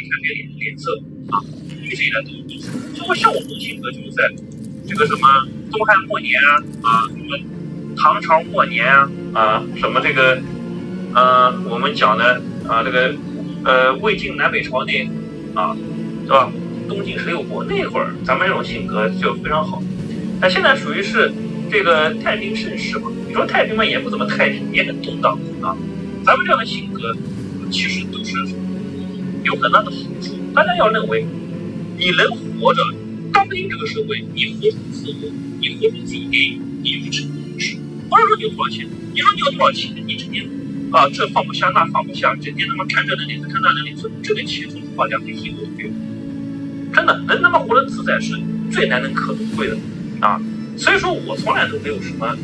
看给脸色啊，一直以来都是。所以像我这种性格，就是在这个什么东汉末年什么唐朝末年什么这个我们讲的这个魏晋南北朝那对吧？东晋16国那会儿，咱们这种性格就非常好。那现在属于是这个太平盛世嘛，你说太平嘛也不怎么太平，也很动荡咱们这样的性格其实都是有很大的好处。大家要认为，你能活着当今这个社会，你活出自我，你活出自己电影，你就是成功的事。不是说你有多少钱，你说你有多少钱，你整天这放不下那放不下，整天他妈看这能力看那能力，这个钱说实话两瓶一口对。真的能他妈活得自在是最难能可贵的所以说我从来都没有什么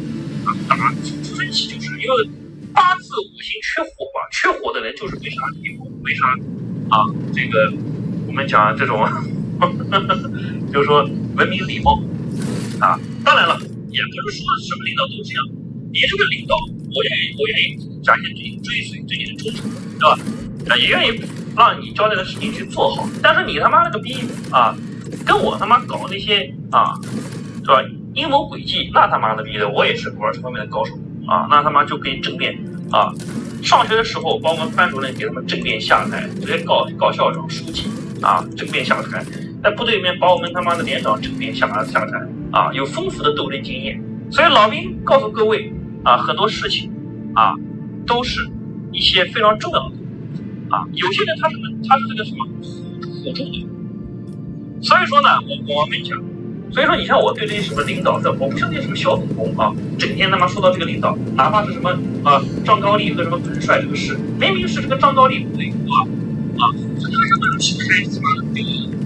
出生期，就是因为八字五行缺火缺火的人就是为啥这个我们讲这种就是说文明礼貌当然了，也不是说什么领导都这样，你这个领导我愿意展现对你追随对你的忠诚，对吧？也愿意让你交代的事情去做好，但是你他妈那个逼跟我他妈搞那些对吧？阴谋诡计，那他妈的逼的，我也是玩这方面的高手那他妈就可以政变上学的时候，把我们班主任给他们政变下台，直接告校长、书记政变下台。在部队里面把我们他妈的连长政变下台有丰富的斗争经验。所以老兵告诉各位很多事情都是一些非常重要的有些人他是这个什么辅助的。所以说呢，我跟你讲。所以说，你像我对这些什么领导的，我不像那些什么小粉红整天他妈说到这个领导，哪怕是什么张高丽和什么彭帅这个事，明明是这个张高丽不对这他妈是开他妈的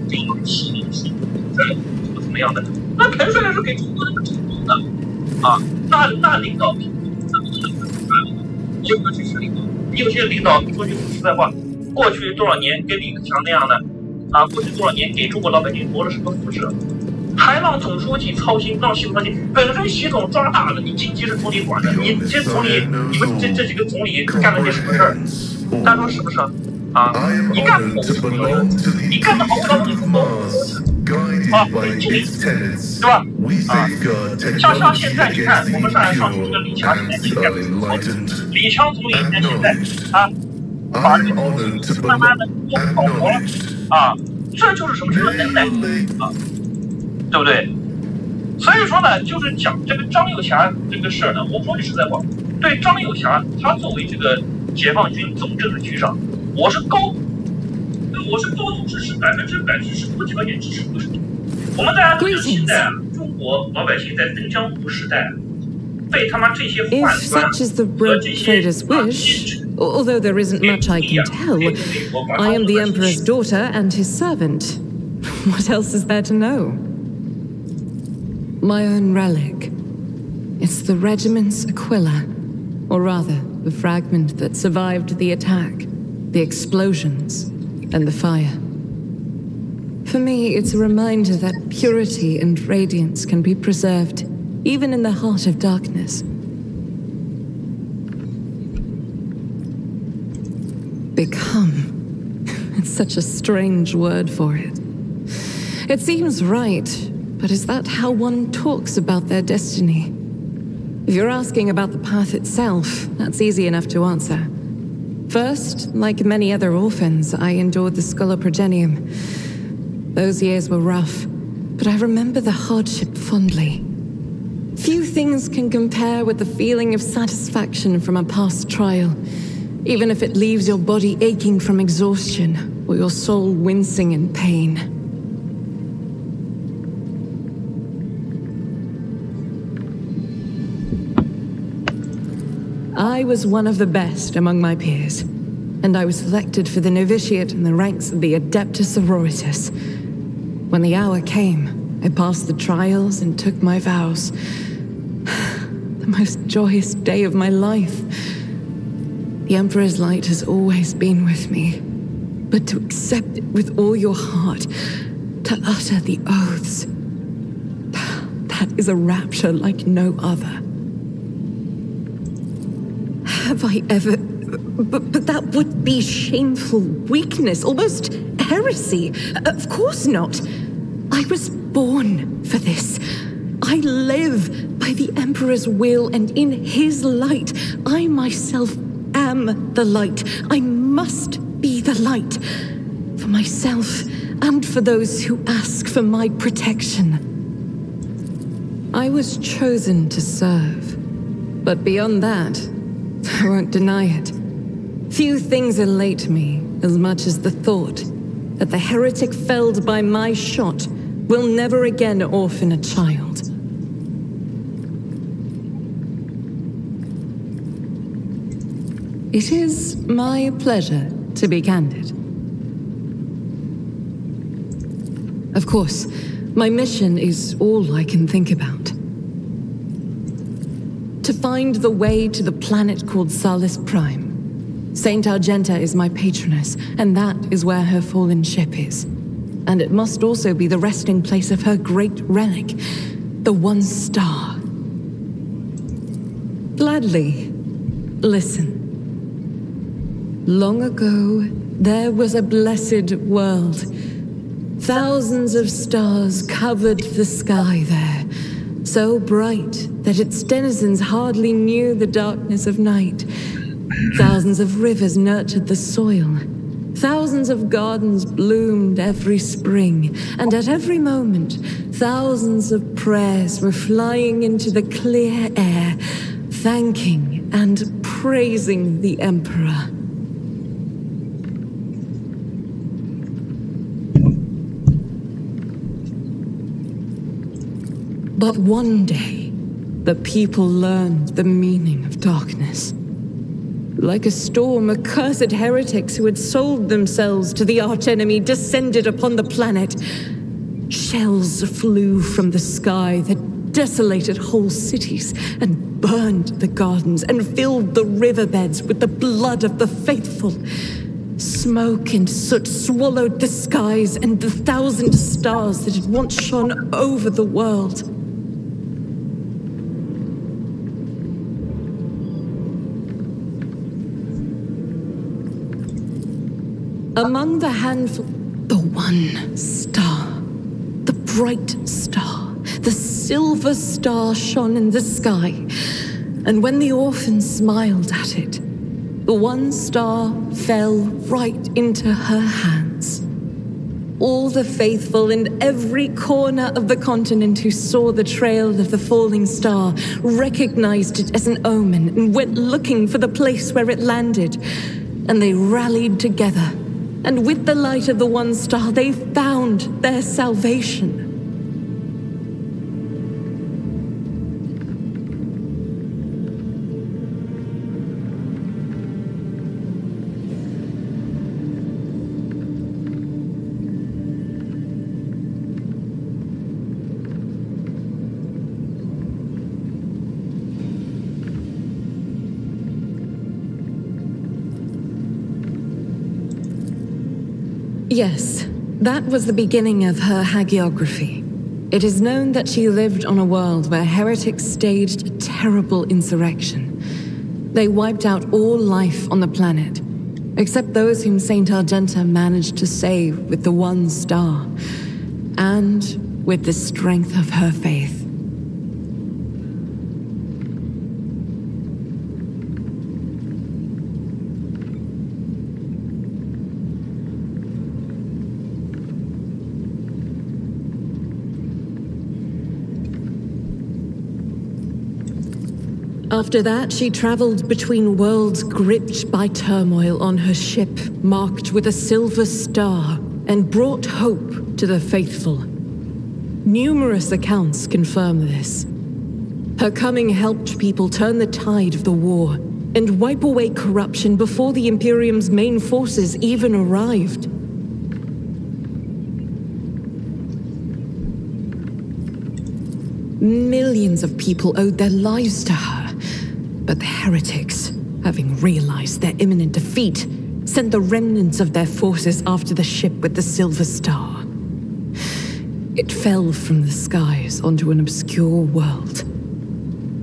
这个气的说怎么样的？那彭帅是给中国那么成功的那领导那不能彭帅吗？结果去是领导，有些领导说句实在话，过去多少年跟李克强那样的过去多少年给中国老百姓谋了什么福祉？还让总书记操心，让习总操心。本身习总抓大的，你经济是总理管的，你这总理，你们这几个总理干了些什么事儿？大家说是不是你干不好，你干得好，我老你不包对吧？像现在你看，我们上海上这个李强李强总理现在把这个慢慢的都搞活了这就是什么什么能耐对不对？所以说呢，就是讲这个张幼霞这个事儿呢，我说句实在话，对张幼霞，她作为这个解放军总政治局长，我是高度支持100%支持，无条件支持。我们大家知道现在中国老百姓在登江湖时代被他妈这些宦官和这些Although there isn't much I can tell, I am the Emperor's daughter and his servant. What else is there to know? My own relic. It's the regiment's Aquila, or rather, the fragment that survived the attack, the explosions, and the fire. For me, it's a reminder that purity and radiance can be preserved, even in the heart of darkness. Become. It's such a strange word for it. It seems right, but is that how one talks about their destiny? If you're asking about the path itself, that's easy enough to answer. First, like many other orphans, I endured the Sculoprogenium. Those years were rough, but I remember the hardship fondly. Few things can compare with the feeling of satisfaction from a past trial, even if it leaves your body aching from exhaustion or your soul wincing in pain. I was one of the best among my peers, and I was selected for the novitiate in the ranks of the Adeptus Sororitas. When the hour came, I passed the trials and took my vows. The most joyous day of my life. The Emperor's light has always been with me, but to accept it with all your heart, to utter the oaths, that is a rapture like no other. Have I ever... But that would be shameful weakness, almost heresy. Of course not. I was born for this. I live by the Emperor's will, and in his light, I myself am the light. I must be the light. For myself and for those who ask for my protection. I was chosen to serve. But beyond that, I won't deny it. Few things elate me as much as the thought that the heretic felled by my shot will never again orphan a child. It is my pleasure to be candid. Of course, my mission is all I can think about. To find the way to the planet called Salus Prime. Saint Argenta is my patroness, and that is where her fallen ship is. And it must also be the resting place of her great relic, the One Star. Gladly, listen. Long ago, there was a blessed world. Thousands of stars covered the sky there, so bright that its denizens hardly knew the darkness of night. Thousands of rivers nurtured the soil. Thousands of gardens bloomed every spring, and at every moment, thousands of prayers were flying into the clear air, thanking and praising the Emperor. But one day, the people learned the meaning of darkness. Like a storm, accursed heretics who had sold themselves to the archenemy descended upon the planet. Shells flew from the sky that desolated whole cities and burned the gardens and filled the riverbeds with the blood of the faithful. Smoke and soot swallowed the skies and the 1,000 stars that had once shone over the world. Among the handful, the One Star, the bright star, the silver star shone in the sky. And when the orphan smiled at it, the One Star fell right into her hands. All the faithful in every corner of the continent who saw the trail of the falling star recognized it as an omen and went looking for the place where it landed. And they rallied together. And with the light of the One Star, they found their salvation. Yes, that was the beginning of her hagiography. It is known that she lived on a world where heretics staged a terrible insurrection. They wiped out all life on the planet, except those whom Saint Argenta managed to save with the One Star, and with the strength of her faith. After that, she traveled between worlds gripped by turmoil on her ship, marked with a silver star, and brought hope to the faithful. Numerous accounts confirm this. Her coming helped people turn the tide of the war and wipe away corruption before the Imperium's main forces even arrived. Millions of people owed their lives to her. But the heretics, having realized their imminent defeat, sent the remnants of their forces after the ship with the Silver Star. It fell from the skies onto an obscure world.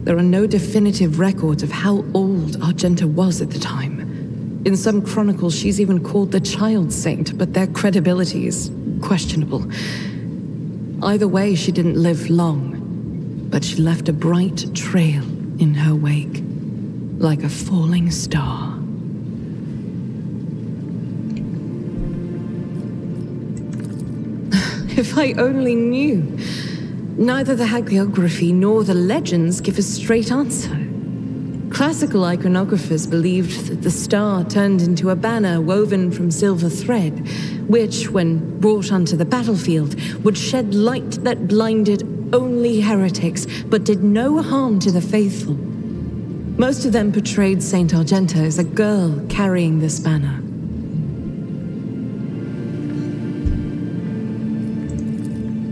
There are no definitive records of how old Argenta was at the time. In some chronicles, she's even called the Child Saint, but their credibility is questionable. Either way, she didn't live long, but she left a bright trail in her wake, like a falling star. If I only knew. Neither the hagiography nor the legends give a straight answer. Classical iconographers believed that the star turned into a banner woven from silver thread, which, when brought onto the battlefield, would shed light that blinded only heretics, but did no harm to the faithful. Most of them portrayed Saint Argenta as a girl carrying this banner.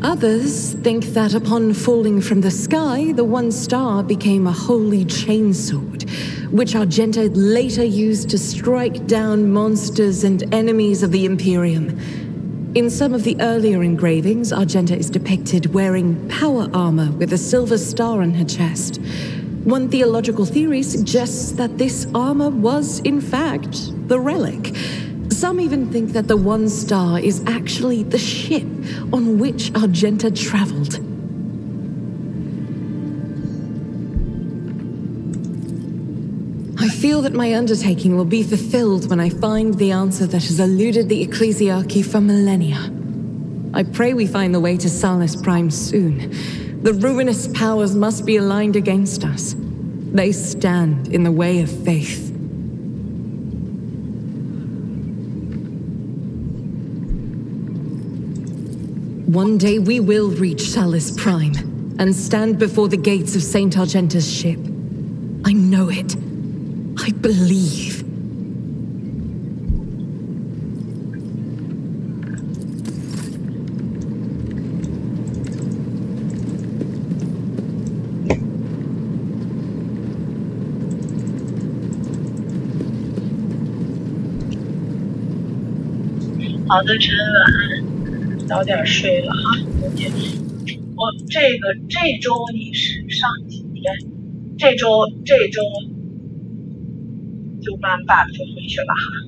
Others think that upon falling from the sky, the one star became a holy chainsword, which Argenta later used to strike down monsters and enemies of the Imperium. In some of the earlier engravings, Argenta is depicted wearing power armor with a silver star on her chest. One theological theory suggests that this armor was, in fact, the relic. Some even think that the one star is actually the ship on which Argenta traveled. I feel that my undertaking will be fulfilled when I find the answer that has eluded the Ecclesiarchy for millennia. I pray we find the way to Salus Prime soon. The ruinous powers must be aligned against us. They stand in the way of faith. One day we will reach Salus Prime and stand before the gates of Saint Argenta's ship. I know it. I believe.好的，陈晚安，早点睡了哈。这周你是上几天？这周就慢把就回去了哈。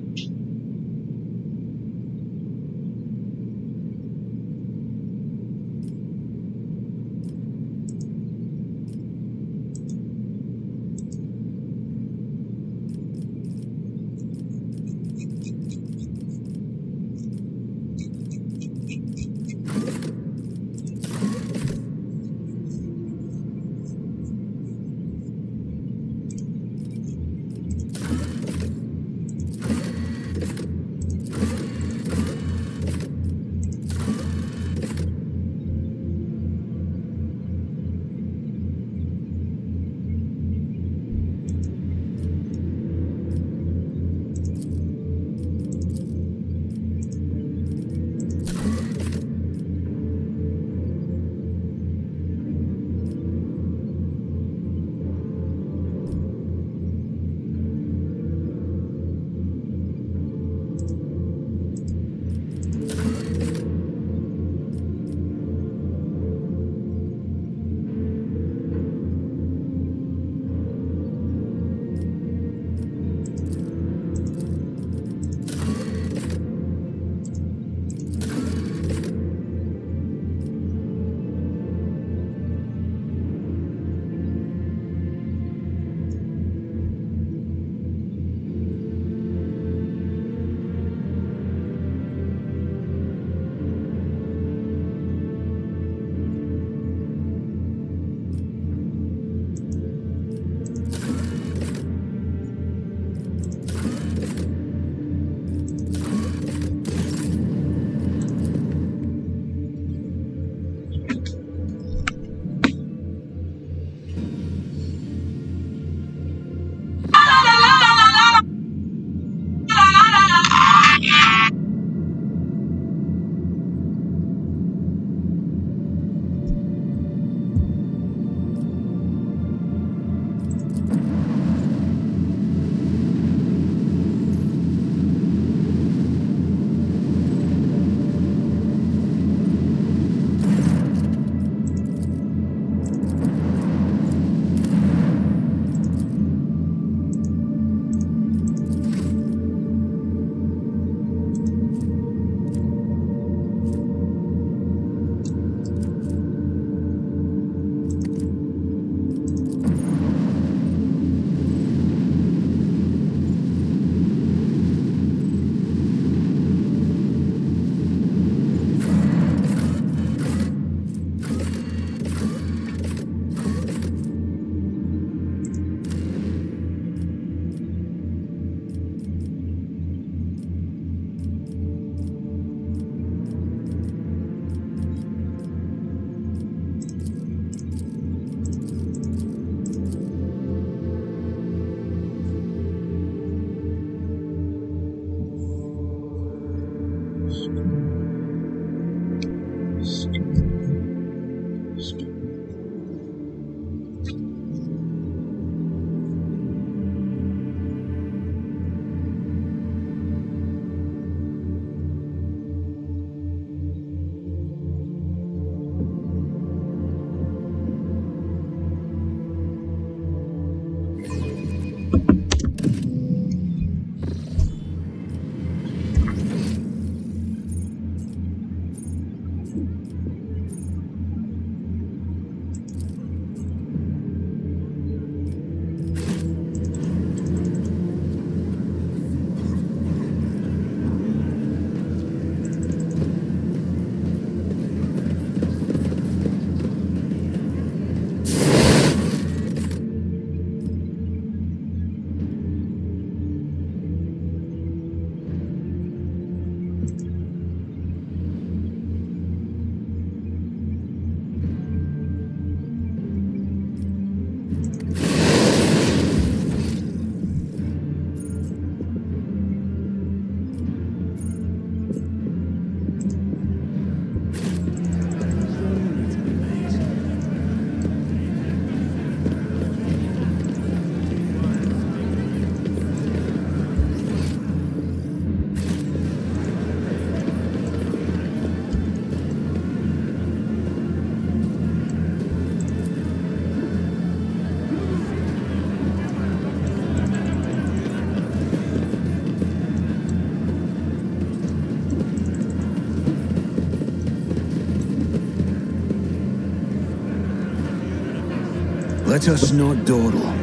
Let us not dawdle.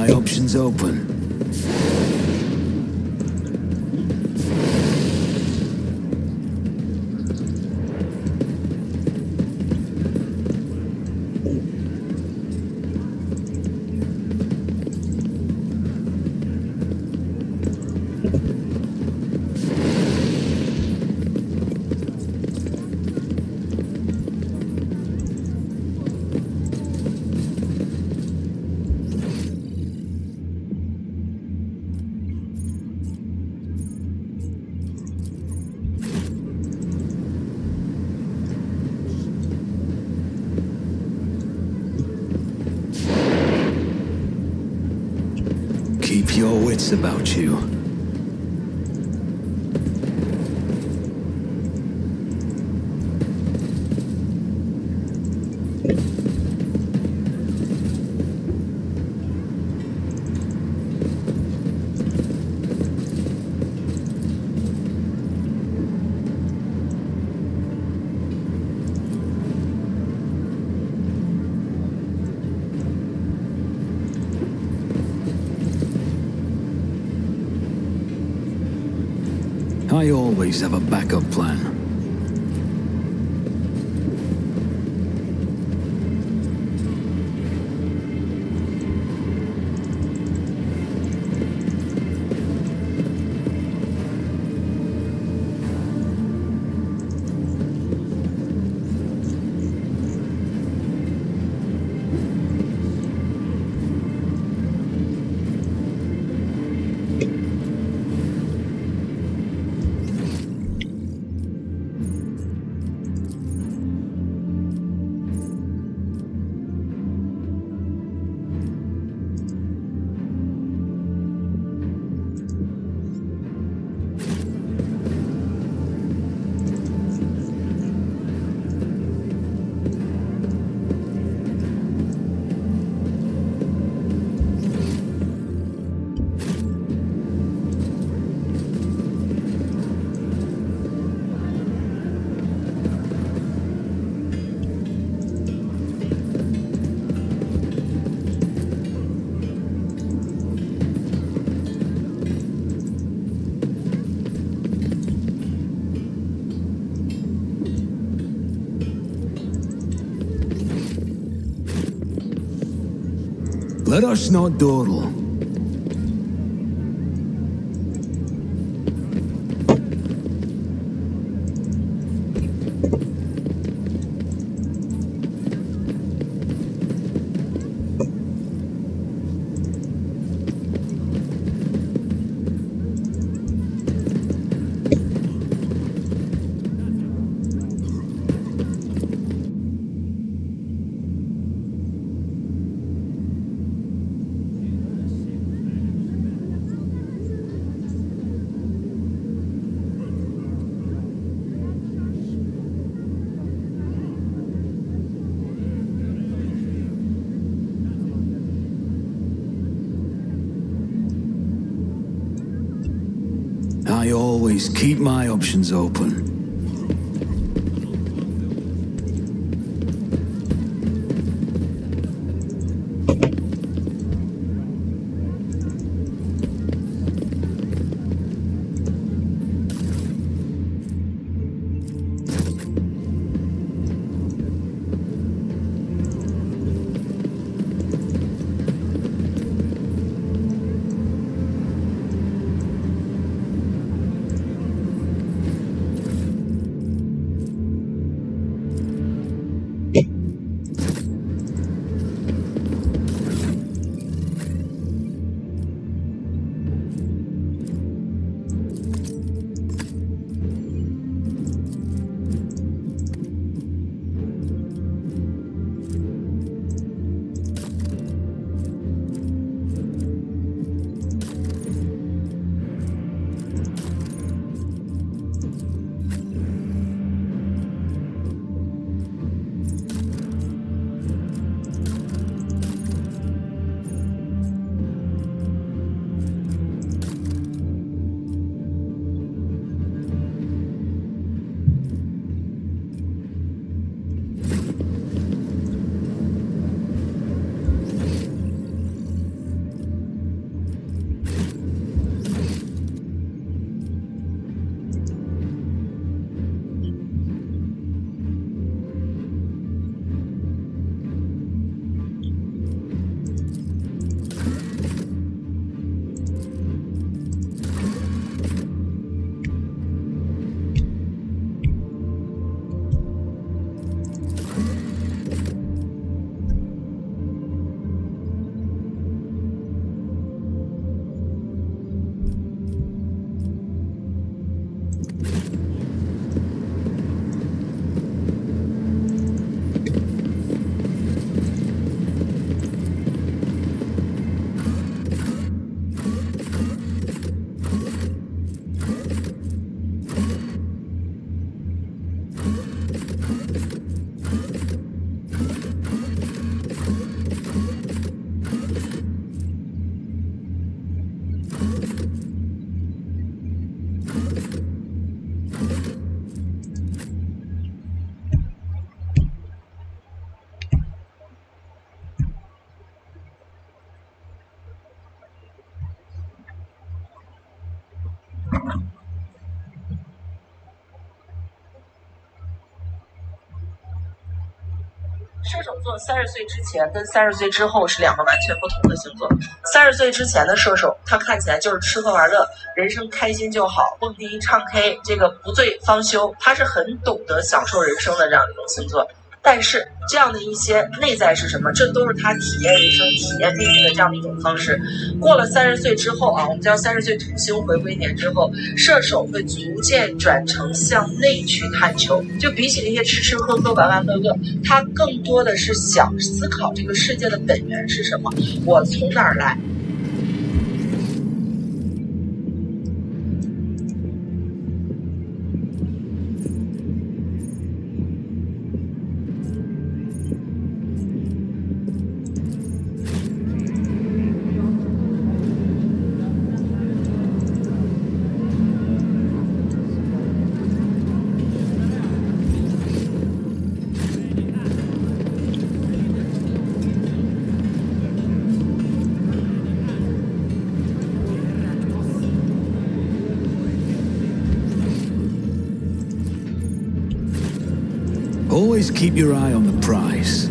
Options open. Keep your wits about you. I always have a backup plan. Let us not dawdle. I always keep my options open.射手座30岁之前跟30岁之后是两个完全不同的星座。30岁之前的射手，他看起来就是吃喝玩乐，人生开心就好，蹦迪唱 K， 这个不醉方休，他是很懂得享受人生的这样一种星座。但是这样的一些内在是什么？这都是他体验人生、体验命运的这样的一种方式。过了30岁之后啊，我们叫30岁土星回归年之后，射手会逐渐转成向内去探求。就比起那些吃吃喝喝、玩玩乐乐，他更多的是想思考这个世界的本源是什么，我从哪儿来。Always keep your eye on the prize.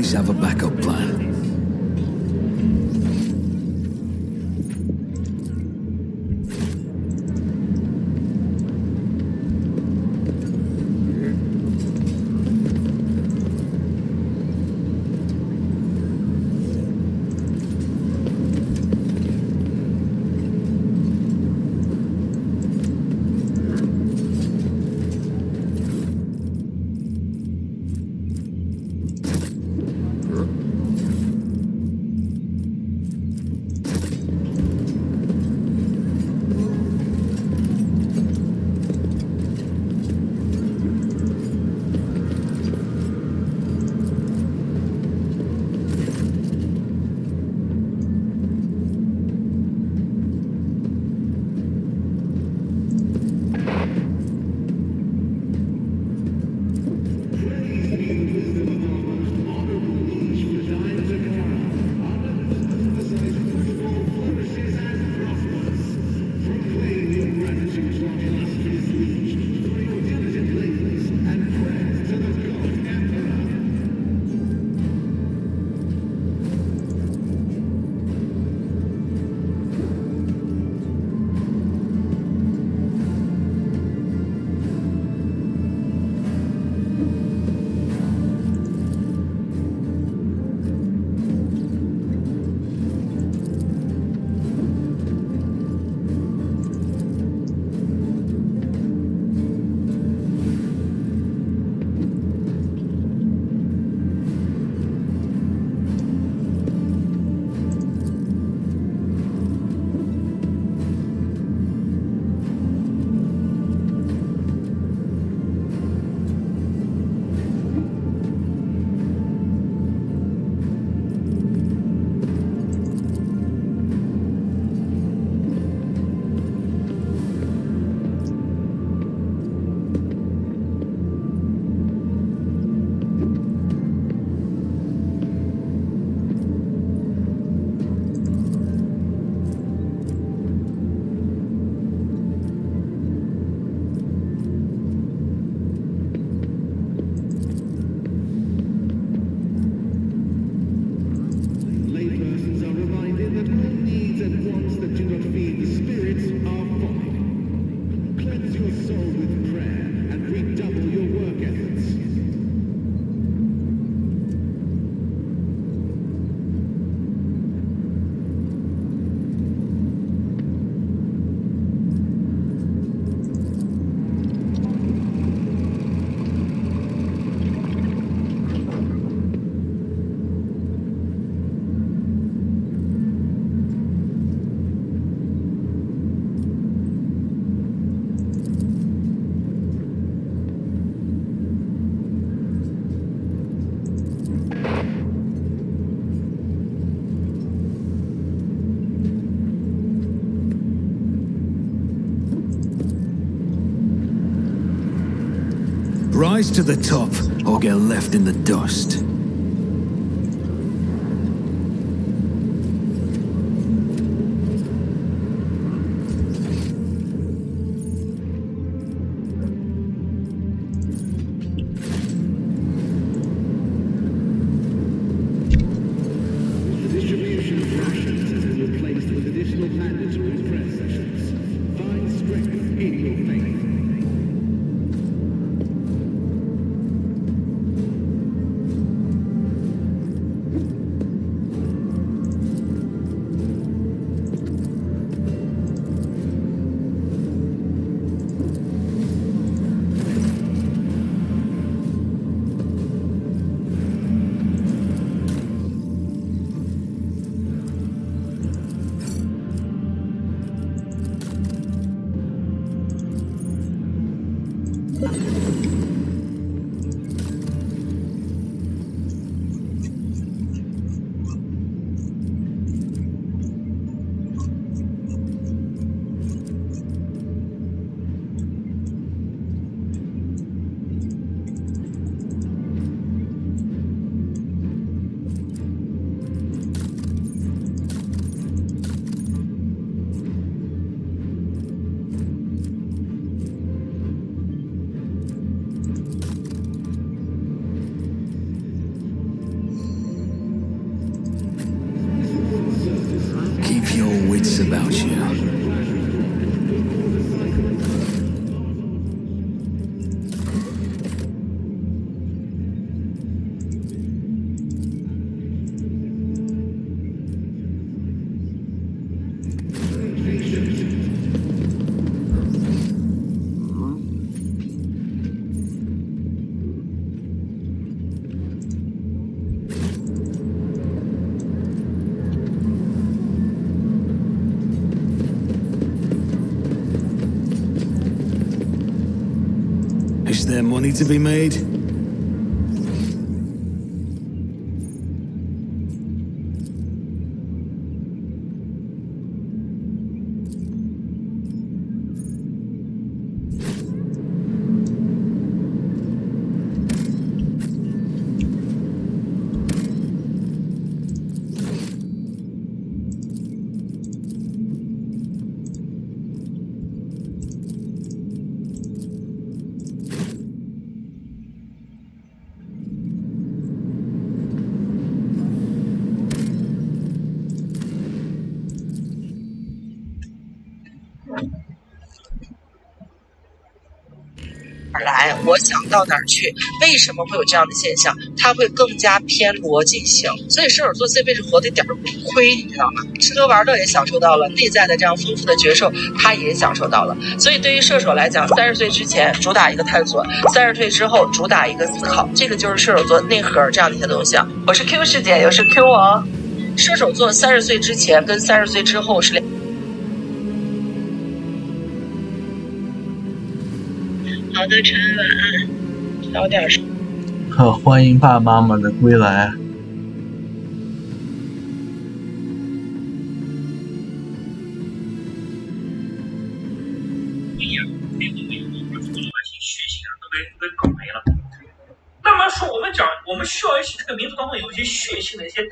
always have a backup plan. Rise to the top, or get left in the dust. wish there money to be made?来，我想到哪儿去？为什么会有这样的现象？它会更加偏逻辑性，所以射手座这辈子活得一点都不亏，你知道吗？吃喝玩乐也享受到了，内在的这样丰富的觉受，他也享受到了。所以对于射手来讲，30岁之前主打一个探索，30岁之后主打一个思考，这个就是射手座内核这样的一些东西啊。我是 Q 师姐，又是 Q 王。射手座30岁之前跟30岁之后是两。好的，晨晚安，早点睡。欢迎爸妈妈的归来。老百姓血性啊都被搞没了。那么说，我们需要这个民族当中有一些血性的一些